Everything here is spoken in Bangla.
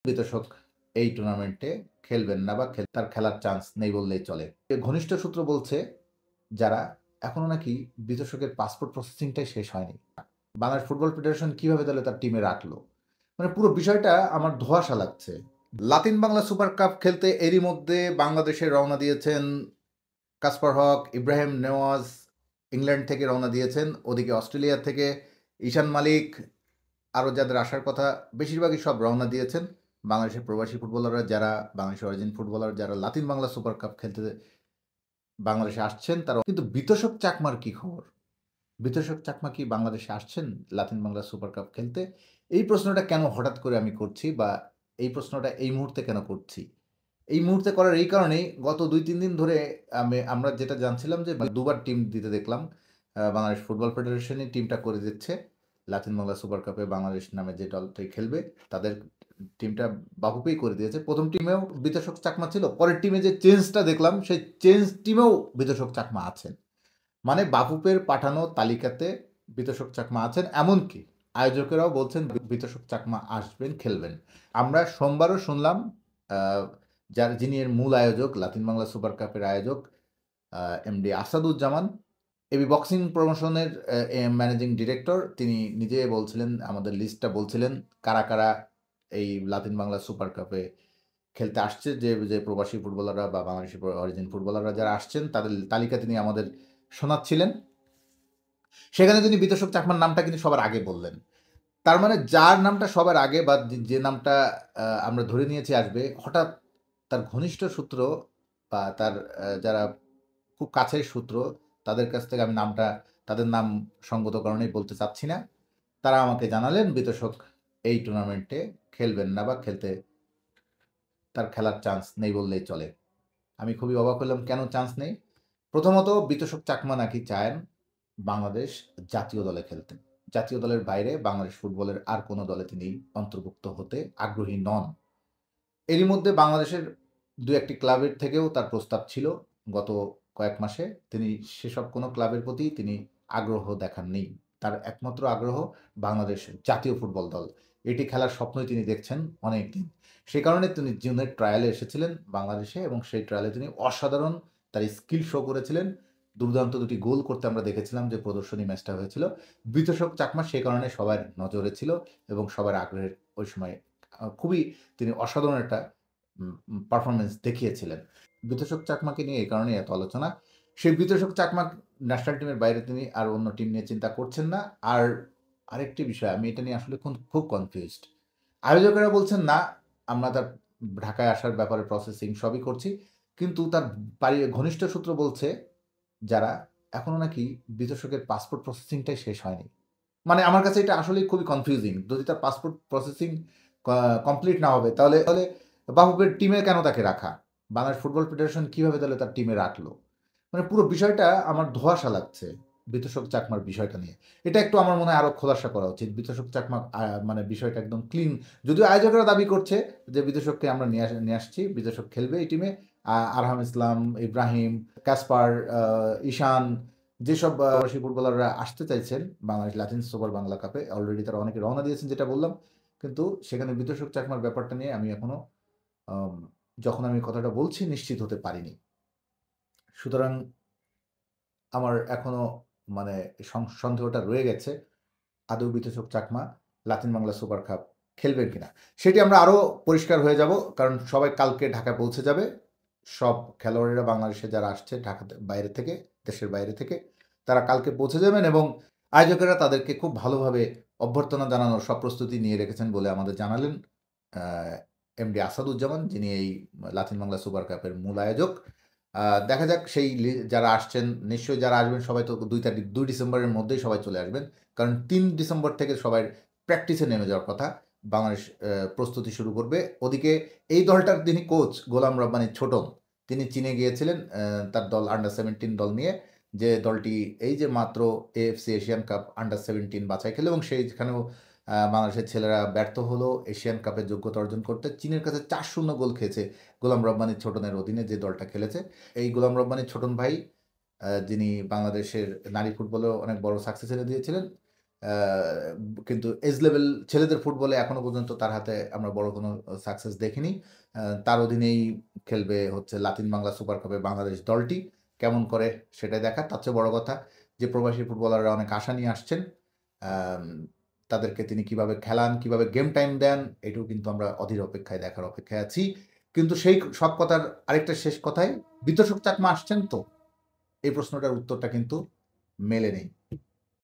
বিতোষক এই টুর্নামেন্টে খেলবেন না বা তার খেলার চান্স নেই বললেই চলে। ঘনিষ্ঠ সূত্র বলছে যারা এখনো নাকি বিতোষকের পাসপোর্ট প্রসেসিংটাই শেষ হয়নি। বাংলাদেশ ফুটবল ফেডারেশন কিভাবে তাহলে তার টিমে রাখলো? মানে পুরো বিষয়টা আমার ধোঁয়াশা লাগছে। লাতিন বাংলা সুপার কাপ খেলতে এরই মধ্যে বাংলাদেশে রওনা দিয়েছেন কাসপার হক, ইব্রাহিম নেওয়াজ ইংল্যান্ড থেকে রওনা দিয়েছেন। ওদিকে অস্ট্রেলিয়া থেকে ঈশান মালিক, আরও যাদের আসার কথা বেশিরভাগই সব রওনা দিয়েছেন। বাংলাদেশের প্রবাসী ফুটবলাররা যারা বাংলাদেশের অরিজিন ফুটবলার যারা লাতিন বাংলা সুপার কাপ খেলতে বাংলাদেশে আসছেন তারা কিন্তু বিতোষক চাকমার কি খবর? বিতোষক চাকমা কি বাংলাদেশে আসছেন লাতিন বাংলা সুপার কাপ খেলতে? এই প্রশ্নটা কেন হঠাৎ করে আমি করছি বা এই প্রশ্নটা এই মুহূর্তে কেন করছি? এই মুহূর্তে করার এই কারণেই গত ২-৩ দিন ধরে আমরা যেটা জানছিলাম যে দুবার টিম দিতে দেখলাম। বাংলাদেশ ফুটবল ফেডারেশনই টিমটা করে দিচ্ছে। লাতিন বাংলা সুপার কাপে বাংলাদেশ নামে যে দলটি খেলবে তাদের টিমটা বাফুফেই করে দিয়েছে। ১ম টিমেও বিতোষক চাকমা ছিল। পরের টিমে যে চেঞ্জটা দেখলাম সেই চেঞ্জ টিমেও বিতোষক চাকমা আছেন। মানে বাফুফের পাঠানো তালিকাতে বিতোষক চাকমা আছেন। এমনকি আয়োজকেরাও বলছেন বিতোষক চাকমা আসবেন, খেলবেন। আমরা সোমবারও শুনলাম যিনি এর মূল আয়োজক, লাতিন বাংলা সুপার কাপের আয়োজক এমডি আসাদুজ্জামান, এবি বক্সিং প্রমোশনের ম্যানেজিং ডিরেক্টর, তিনি নিজে বলছিলেন, আমাদের লিস্টটা বলছিলেন কারা কারা এই লাতিন বাংলা সুপার কাপে খেলতে আসছে, যে প্রবাসী ফুটবলাররা বা বাংলাদেশি অরিজিন ফুটবলাররা যারা আসছেন তাদের তালিকা তিনি আমাদের শোনাচ্ছিলেন। সেখানে তিনি বিতোষক চাকমার নামটা কিন্তু সবার আগে বললেন। তার মানে যার নামটা সবার আগে বা যে নামটা আমরা ধরে নিয়েছি আসবে, হঠাৎ তার ঘনিষ্ঠ সূত্র বা তার যারা খুব কাছের সূত্র তাদের কাছ থেকে আমি তাদের নাম সঙ্গত কারণেই বলতে চাচ্ছি না। তারা আমাকে জানালেন বিতোষক এই টুর্নামেন্টে খেলবেন না বা তার খেলার চান্স নেই বললেই চলে। আমি খুবই অবাক হলাম কেন চান্স নেই? প্রথমত বিতোষক চাকমা নাকি চান বাংলাদেশ জাতীয় দলে খেলতে। জাতীয় দলের বাইরে বাংলাদেশ ফুটবলের আর কোনো দলে তিনি অন্তর্ভুক্ত হতে আগ্রহী নন। এরই মধ্যে বাংলাদেশের ২-১টি ক্লাবের থেকেও তার প্রস্তাব ছিল গত কয়েক মাসে। তিনি সেসব কোনো ক্লাবের প্রতি তিনি আগ্রহ দেখাননি। তার একমাত্র আগ্রহ বাংলাদেশ জাতীয় ফুটবল দল। এটি খেলার স্বপ্নই তিনি দেখছেন অনেকদিন। সে কারণে তিনি জুনের ট্রায়ালে এসেছিলেন বাংলাদেশে এবং সেই ট্রায়ালে তিনি অসাধারণ তার স্কিল শো করেছিলেন। দুর্দান্ত ২টি গোল করতে আমরা দেখেছিলাম যে প্রদর্শনী ম্যাচটা হয়েছিল। বিতোষক চাকমা সে কারণে সবার নজরে ছিল এবং সবার আগ্রহের ওই সময় খুবই তিনি অসাধারণ একটা পারফরমেন্স দেখিয়েছিলেন। বিতোষক চাকমাকে নিয়ে এই কারণেই এত আলোচনা। সেই বিতোষক চাকমা ন্যাশনাল টিমের বাইরে তিনি আর অন্য টিম নিয়ে চিন্তা করছেন না। আর আরেকটি বিষয়, আমি এটা নিয়ে আসলে খুব কনফিউজড। আয়োজকেরা বলছেন না, আমরা তার ঢাকায় আসার ব্যাপারে প্রসেসিং সবই করছি। কিন্তু তার ঘনিষ্ঠ সূত্র বলছে যারা এখনো নাকি বিতোষকের পাসপোর্ট প্রসেসিংটাই শেষ হয়নি। মানে আমার কাছে এটা আসলেই খুবই কনফিউজিং। যদি তার পাসপোর্ট প্রসেসিং কমপ্লিট না হবে তাহলে বাফুফের টিমে কেন তাকে রাখা? বাংলাদেশ ফুটবল ফেডারেশন কিভাবে তাহলে তার টিমে রাখলো? মানে পুরো বিষয়টা আমার ধোঁয়াশা লাগছে বিতোষক চাকমার বিষয়টা নিয়ে। এটা একটু আমার মনে হয় আরো খোলাসা করা উচিত। বিতোষক চাকমা মানে বিষয়টা একদম ক্লিন। যদিও আয়োজকরা দাবি করছে যে বিতোষককে আমরা নিয়ে আসছি, বিতোষক খেলবে এই টিমে। আরহাম ইসলাম, ইব্রাহিম, কাসপার, ঈশান, যেসব প্রবাসী ফুটবলাররা আসতে চাইছেন বাংলাদেশ লাতিন সুপার বাংলা কাপে, অলরেডি তারা অনেকে রওনা দিয়েছেন যেটা বললাম। কিন্তু সেখানে বিতোষক চাকমার ব্যাপারটা নিয়ে আমি এখনো যখন আমি কথাটা বলছি নিশ্চিত হতে পারিনি। সুতরাং আমার এখনো মানে সন্দেহটা রয়ে গেছে আদৌ বিতোষক চাকমা লাতিন বাংলা সুপার কাপ খেলবেন কিনা। সেটি আমরা আরও পরিষ্কার হয়ে যাব, কারণ সবাই কালকে ঢাকায় পৌঁছে যাবে। সব খেলোয়াড়েরা বাংলাদেশে যারা আসছে ঢাকাতে বাইরে থেকে, দেশের বাইরে থেকে, তারা কালকে পৌঁছে যাবেন এবং আয়োজকেরা তাদেরকে খুব ভালোভাবে অভ্যর্থনা জানানোর সব প্রস্তুতি নিয়ে রেখেছেন বলে আমাদের জানালেন এমডি আসাদুজ্জামান, যিনি এই লাতিন বাংলা সুপার কাপের মূল আয়োজক। দেখা যাক সেই যারা আসছেন, নিশ্চয়ই যারা আসবেন সবাই তো ২ ডিসেম্বরের মধ্যেই সবাই চলে আসবেন। কারণ ৩ ডিসেম্বর থেকে সবাই প্র্যাকটিসে নেমে যাওয়ার কথা। বাংলাদেশ প্রস্তুতি শুরু করবে। ওদিকে এই দলটার যিনি কোচ গোলাম রব্বানী ছোটন, তিনি চীনে গিয়েছিলেন তার দল আন্ডার-17 দল নিয়ে। যে দলটি এই যে মাত্র এএফসি এশিয়ান কাপ আন্ডার-17 বাছাই খেলে এবং সেইখানেও বাংলাদেশের ছেলেরা ব্যর্থ হলো এশিয়ান কাপের যোগ্যতা অর্জন করতে। চীনের কাছে ৪-০ গোল খেয়েছে গোলাম রব্বানী ছোটনের অধীনে যে দলটা খেলেছে। এই গোলাম রব্বানী ছোটন ভাই যিনি বাংলাদেশের নারী ফুটবলেও অনেক বড় সাকসেস এনে দিয়েছিলেন, আ কিন্তু এজ লেভেল ছেলেদের ফুটবলে এখনো পর্যন্ত তার হাতে আমরা বড় কোনো সাকসেস দেখিনি। তার অধীনেই খেলবে হচ্ছে লাতিন বাংলা সুপার কাপে বাংলাদেশ দলটি। কেমন করে সেটাই দেখার। তার চেয়ে বড় কথা যে প্রবাসী ফুটবলাররা অনেক আশা নিয়ে আসছেন। আম তাদেরকে তিনি কিভাবে খেলান, কিভাবে গেম টাইম দেন, এটাও কিন্তু আমরা অধীর অপেক্ষায় দেখার অপেক্ষায় আছি। কিন্তু সেই সব কথার আরেকটা শেষ কথায় বিতোষক চাকমা আসছেন তো? এই প্রশ্নটার উত্তরটা কিন্তু মেলেনি।